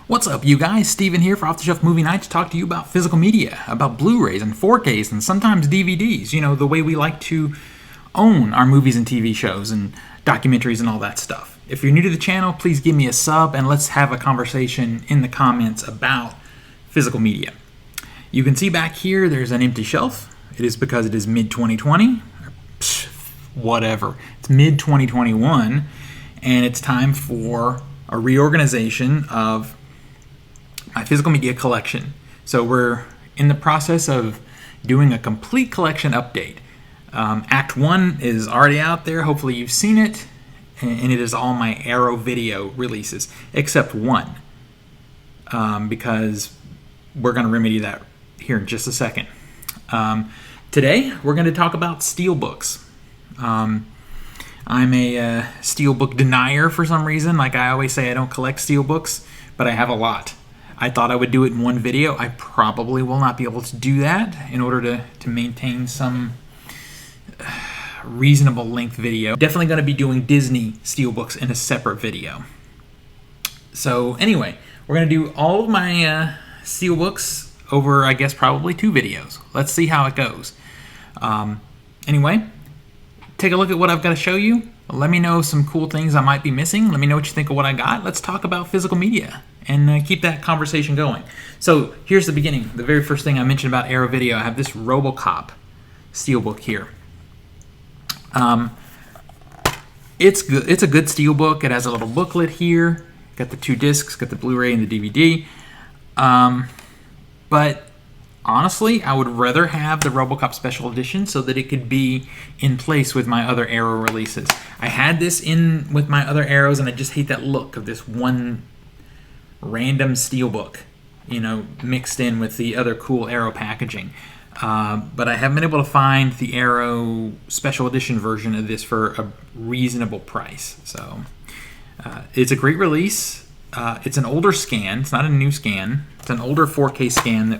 What's up, you guys? Steven here for Off the Shelf Movie Night to talk to you about physical media, about Blu-rays and 4Ks and sometimes DVDs. You know, the way we like to own our movies and TV shows and documentaries and all that stuff. If you're new to the channel, please give me a sub and let's have a conversation in the comments about physical media. You can see back here there's an empty shelf. It is because it is mid-2020. Whatever. It's mid-2021 and it's time for a reorganization of my physical media collection. So we're in the process of doing a complete collection update. Act 1 is already out there. Hopefully you've seen it. And it is all my Arrow video releases, except one. Because we're going to remedy that here in just a second. Today, we're going to talk about Steelbooks. I'm a Steelbook denier for some reason. Like I always say, I don't collect Steelbooks, but I have a lot. I thought I would do it in one video. I probably will not be able to do that in order to maintain some reasonable length video. Definitely going to be doing Disney Steelbooks in a separate video. So anyway, we're going to do all of my Steelbooks over, I guess, probably 2 videos. Let's see how it goes. Anyway, take a look at what I've got to show you. Let me know some cool things I might be missing. Let me know what you think of what I got. Let's talk about physical media and keep that conversation going. So here's the beginning. The very first thing I mentioned about Arrow Video, I have this RoboCop Steelbook here. It's good. It's a good Steelbook. It has a little booklet here. Got the 2 discs, got the Blu-ray and the DVD. But honestly, I would rather have the RoboCop Special Edition so that it could be in place with my other Arrow releases. I had this in with my other Arrows, and I just hate that look of this one random Steelbook, you know, mixed in with the other cool Arrow packaging. But I haven't been able to find the Arrow Special Edition version of this for a reasonable price. So it's a great release. It's an older scan. It's not a new scan. It's an older 4K scan that...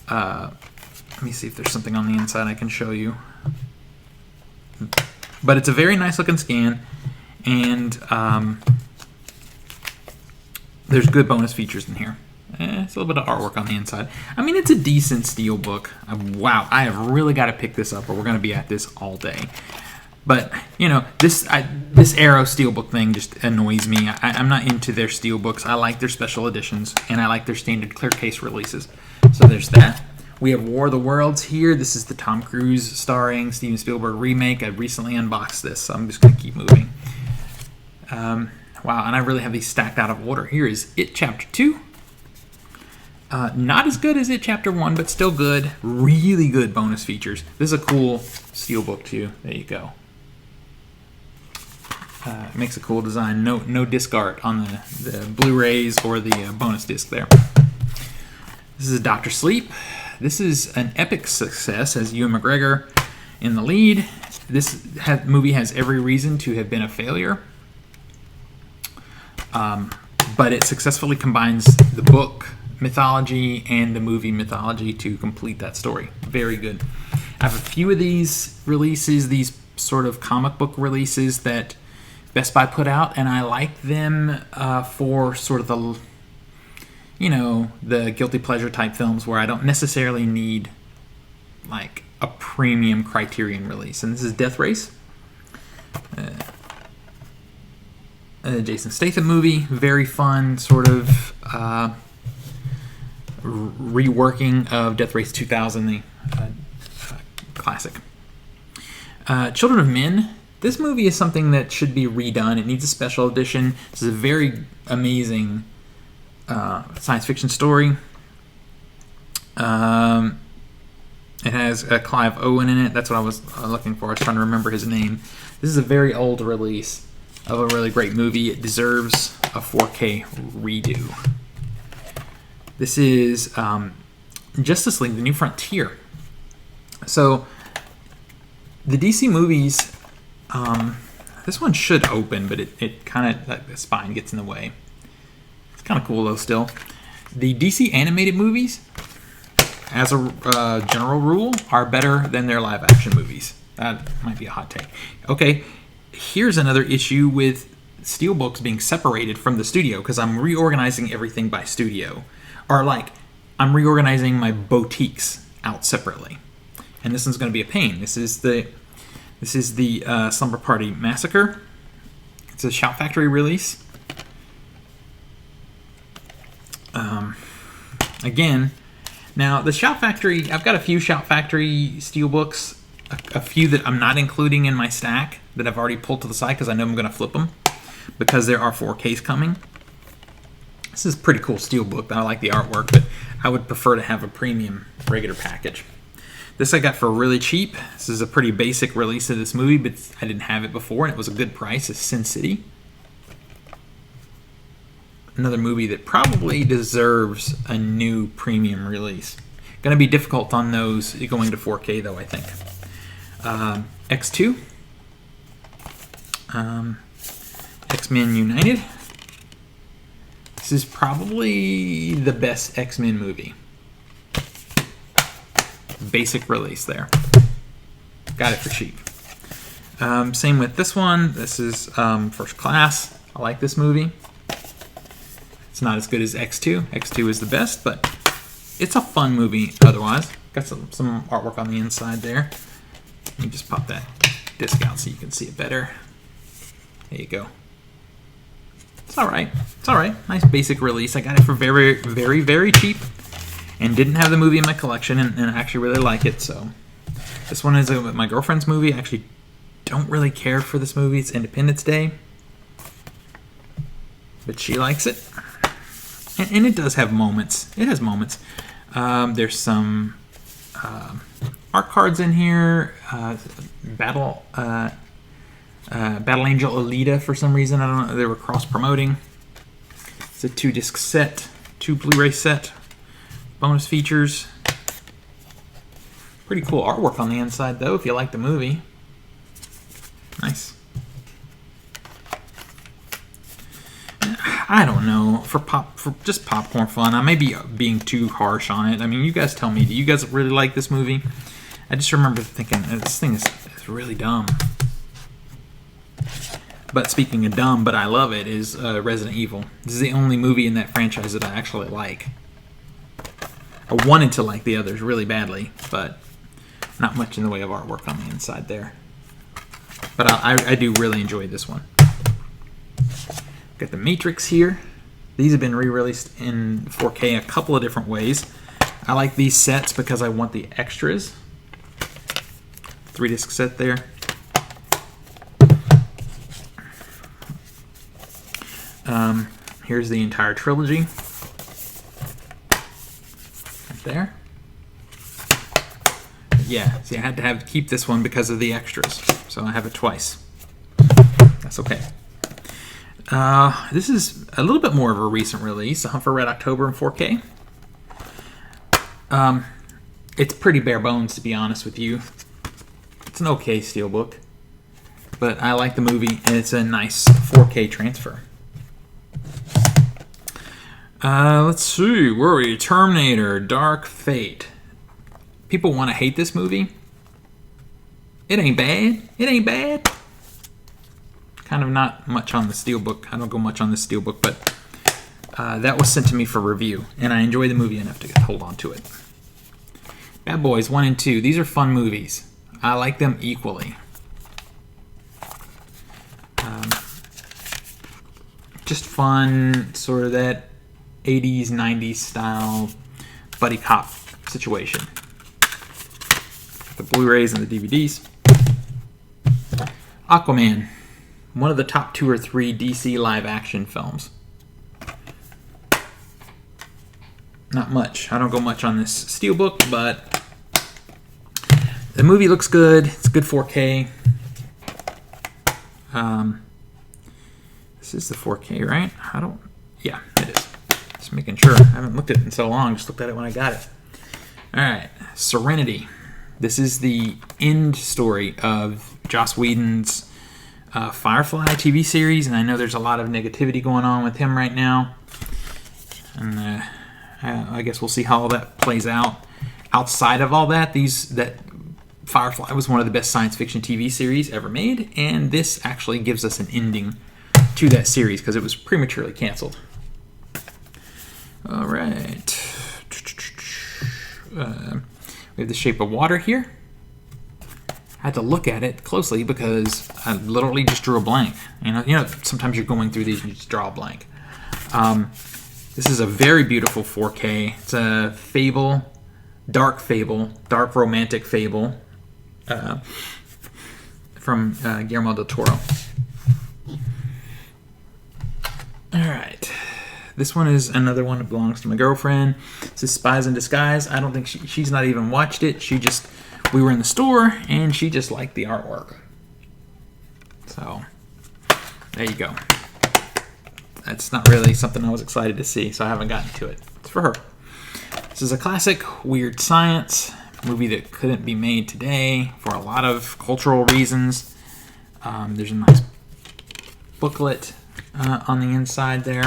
let me see if there's something on the inside I can show you. But it's a very nice looking scan, and there's good bonus features in here. It's a little bit of artwork on the inside. I mean, it's a decent Steelbook. Wow, I have really got to pick this up or we're going to be at this all day. But, you know, this Arrow Steelbook thing just annoys me. I'm not into their Steelbooks. I like their special editions, and I like their standard clear case releases. So there's that. We have War of the Worlds here. This is the Tom Cruise starring Steven Spielberg remake. I recently unboxed this, so I'm just going to keep moving. Wow, and I really have these stacked out of order. Here is It Chapter 2. Not as good as It Chapter 1, but still good. Really good bonus features. This is a cool Steelbook too. There you go. It makes a cool design. No disc art on the Blu-rays or the bonus disc there. This is Dr. Sleep. This is an epic success, as Ewan McGregor in the lead. This movie has every reason to have been a failure. But it successfully combines the book mythology and the movie mythology to complete that story. Very good. I have a few of these releases, these sort of comic book releases that Best Buy put out, and I like them for sort of the, you know, the guilty pleasure type films where I don't necessarily need like a premium Criterion release. And this is Death Race. Jason Statham movie, very fun sort of reworking of Death Race 2000, the classic. Children of Men. This movie is something that should be redone. It needs a special edition. This is a very amazing science fiction story. It has Clive Owen in it. That's what I was looking for. I was trying to remember his name. This is a very old release of a really great movie. It deserves a 4K redo. This is Justice League: The New Frontier. So the DC movies, this one should open, but it kind of, like, the spine gets in the way. It's kind of cool though still. The DC animated movies, as a general rule, are better than their live action movies. That might be a hot take. Okay, here's another issue with Steelbooks being separated from the studio because I'm reorganizing everything by studio. Or like, I'm reorganizing my boutiques out separately. And this one's going to be a pain. This is the Slumber Party Massacre. It's a Shout Factory release. Again, now the Shout Factory, I've got a few Shout Factory Steelbooks, a few that I'm not including in my stack that I've already pulled to the side because I know I'm going to flip them because there are 4Ks coming. This is a pretty cool Steelbook. I like the artwork, but I would prefer to have a premium regular package. This I got for really cheap. This is a pretty basic release of this movie, but I didn't have it before, and it was a good price. It's Sin City. Another movie that probably deserves a new premium release. Going to be difficult on those going to 4K, though, I think. X2. X-Men United. This is probably the best X-Men movie. Basic release there. Got it for cheap. Same with this one. This is First Class. I like this movie. It's not as good as X2. X2 is the best, but it's a fun movie otherwise. Got some artwork on the inside there. Let me just pop that disc out so you can see it better. There you go. It's alright. It's alright. Nice basic release. I got it for very, very, very cheap. And didn't have the movie in my collection, and I actually really like it. So this one is my girlfriend's movie. I actually don't really care for this movie. It's Independence Day. But she likes it. And it does have moments. It has moments. There's some art cards in here. Battle Angel Alita for some reason. I don't know. They were cross-promoting. It's a 2-disc set. 2 Blu-ray set. Bonus features. Pretty cool artwork on the inside, though, if you like the movie. Nice. I don't know. For just popcorn fun, I may be being too harsh on it. I mean, you guys tell me. Do you guys really like this movie? I just remember thinking, this thing is really dumb. But speaking of dumb, but I love it, is Resident Evil. This is the only movie in that franchise that I actually like. I wanted to like the others really badly, but not much in the way of artwork on the inside there. But I do really enjoy this one. Got the Matrix here. These have been re-released in 4K a couple of different ways. I like these sets because I want the extras. 3-disc set there. Here's the entire trilogy. There. Yeah, see, I had to keep this one because of the extras, so I have it twice. That's okay. This is a little bit more of a recent release, A Hunt for Red October in 4K. It's pretty bare bones, to be honest with you. It's an okay steelbook, but I like the movie, and it's a nice 4K transfer. Let's see, where are we? Terminator, Dark Fate. People want to hate this movie. It ain't bad. It ain't bad. Kind of not much on the steelbook. I don't go much on the steelbook, but that was sent to me for review, and I enjoy the movie enough to hold on to it. Bad Boys 1 and 2. These are fun movies. I like them equally. Just fun, sort of that 80s, 90s style buddy cop situation. The Blu-rays and the DVDs. Aquaman. One of the top 2 or 3 DC live action films. Not much. I don't go much on this steelbook, but the movie looks good. It's good 4K. This is the 4K, right? Yeah, it is. Just making sure. I haven't looked at it in so long. Just looked at it when I got it. All right, Serenity. This is the end story of Joss Whedon's Firefly TV series, and I know there's a lot of negativity going on with him right now. And I guess we'll see how all that plays out. Outside of all that, that Firefly was one of the best science fiction TV series ever made, and this actually gives us an ending to that series because it was prematurely canceled. All right. We have The Shape of Water here. I had to look at it closely because I literally just drew a blank. You know, sometimes you're going through these and you just draw a blank. This is a very beautiful 4K. It's a dark romantic fable from Guillermo del Toro. All right. This one is another one that belongs to my girlfriend. This is Spies in Disguise. I don't think she's not even watched it. We were in the store and she just liked the artwork. So there you go. That's not really something I was excited to see, so I haven't gotten to it. It's for her. This is a classic weird science movie that couldn't be made today for a lot of cultural reasons. There's a nice booklet on the inside there.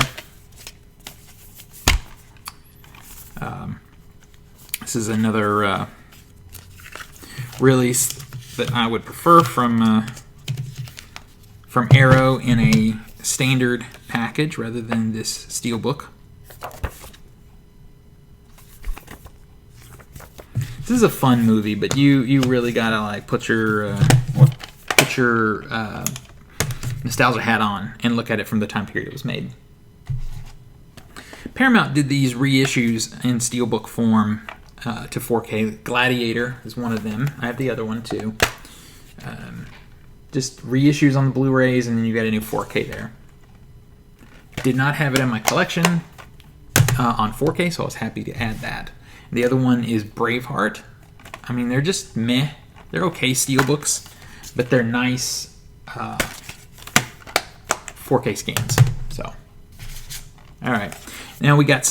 This is another release that I would prefer from Arrow in a standard package rather than this Steelbook. This is a fun movie, but you really gotta like put your nostalgia hat on and look at it from the time period it was made. Paramount did these reissues in Steelbook form to 4K. Gladiator is one of them. I have the other one too. Just reissues on the Blu-rays, and then you got a new 4K there. Did not have it in my collection on 4K, so I was happy to add that. The other one is Braveheart. I mean, they're just meh. They're okay Steelbooks, but they're nice 4K scans. So, all right. Now we got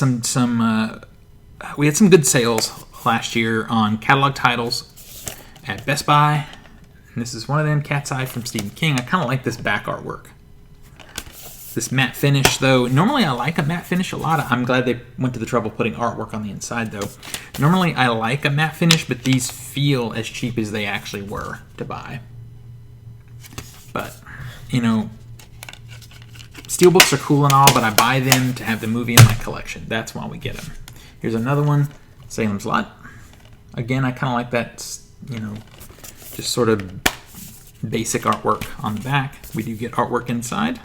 we had some good sales last year on catalog titles at Best Buy. And this is one of them, Cat's Eye from Stephen King. I kind of like this back artwork. This matte finish, though. Normally I like a matte finish a lot. I'm glad they went to the trouble putting artwork on the inside, though. Normally I like a matte finish, but these feel as cheap as they actually were to buy. But, you know, Steelbooks are cool and all, but I buy them to have the movie in my collection. That's why we get them. Here's another one, Salem's Lot. Again, I kind of like that, you know, just sort of basic artwork on the back. We do get artwork inside.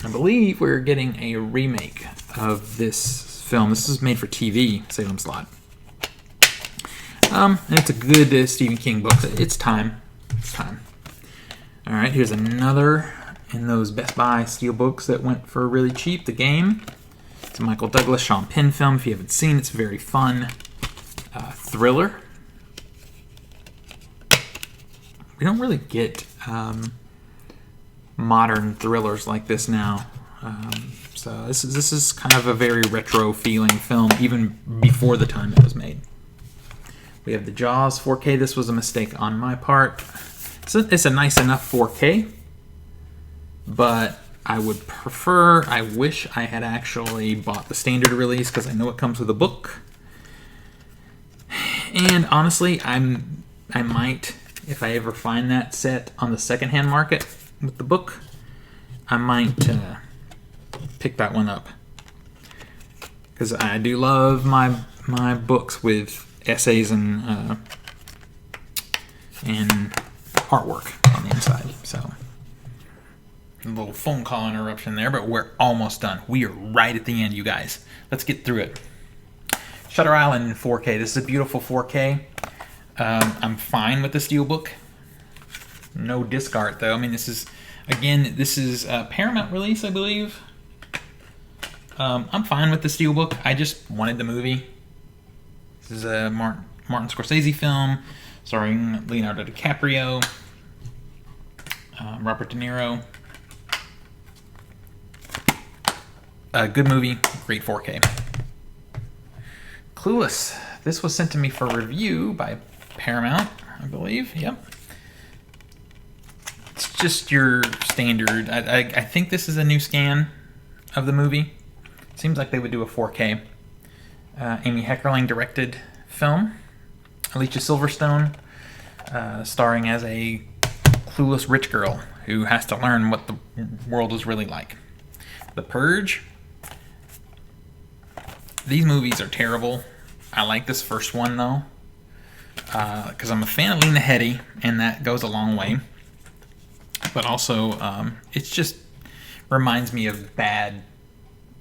I believe we're getting a remake of this film. This is made for TV, Salem's Lot. And it's a good Stephen King book. It's time. It's time. All right, here's another in those Best Buy Steelbooks that went for really cheap, The Game. It's a Michael Douglas, Sean Penn film. If you haven't seen it, it's very fun. Thriller. We don't really get modern thrillers like this now. So this is kind of a very retro feeling film, even before the time it was made. We have the Jaws 4K. This was a mistake on my part. It's a nice enough 4K, but I wish I had actually bought the standard release because I know it comes with a book. And honestly, I might, if I ever find that set on the secondhand market with the book, I might pick that one up. Because I do love my books with essays and artwork on the inside. So, a little phone call interruption there, but we're almost done. We are right at the end, you guys. Let's get through it. Shutter Island in 4K. This is a beautiful 4K. I'm fine with the Steelbook. No disc art, though. I mean, this is a Paramount release, I believe. I'm fine with the Steelbook. I just wanted the movie. This is a Martin Scorsese film starring Leonardo DiCaprio, Robert De Niro. A good movie, great 4K. Clueless. This was sent to me for review by Paramount, I believe. Yep. It's just your standard. I think this is a new scan of the movie. Seems like they would do a 4K. Amy Heckerling directed film. Alicia Silverstone starring as a clueless rich girl who has to learn what the world is really like. The Purge. These movies are terrible. I like this first one, though, because I'm a fan of Lena Headey, and that goes a long way. But also, it just reminds me of bad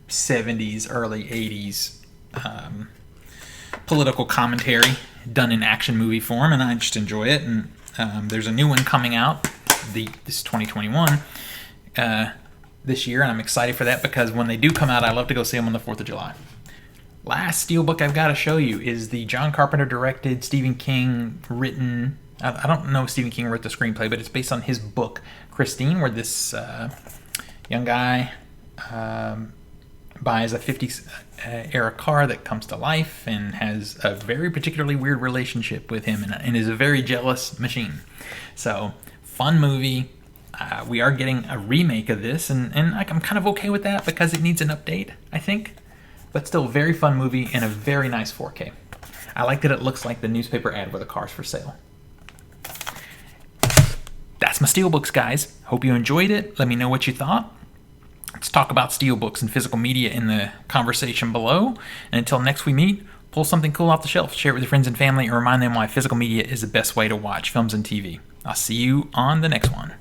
70s, early 80s political commentary done in action movie form, and I just enjoy it. And there's a new one coming out, this is 2021, this year, and I'm excited for that because when they do come out, I love to go see them on the 4th of July. Last Steelbook I've got to show you is the John Carpenter directed, Stephen King written, I don't know if Stephen King wrote the screenplay, but it's based on his book, Christine, where this young guy buys a 50s era car that comes to life and has a very particularly weird relationship with him and is a very jealous machine. So, fun movie. We are getting a remake of this, and I'm kind of okay with that because it needs an update, I think. But still, very fun movie and a very nice 4K. I like that it looks like the newspaper ad where the car's for sale. That's my Steelbooks, guys. Hope you enjoyed it. Let me know what you thought. Let's talk about Steelbooks and physical media in the conversation below. And until next we meet, pull something cool off the shelf, share it with your friends and family, and remind them why physical media is the best way to watch films and TV. I'll see you on the next one.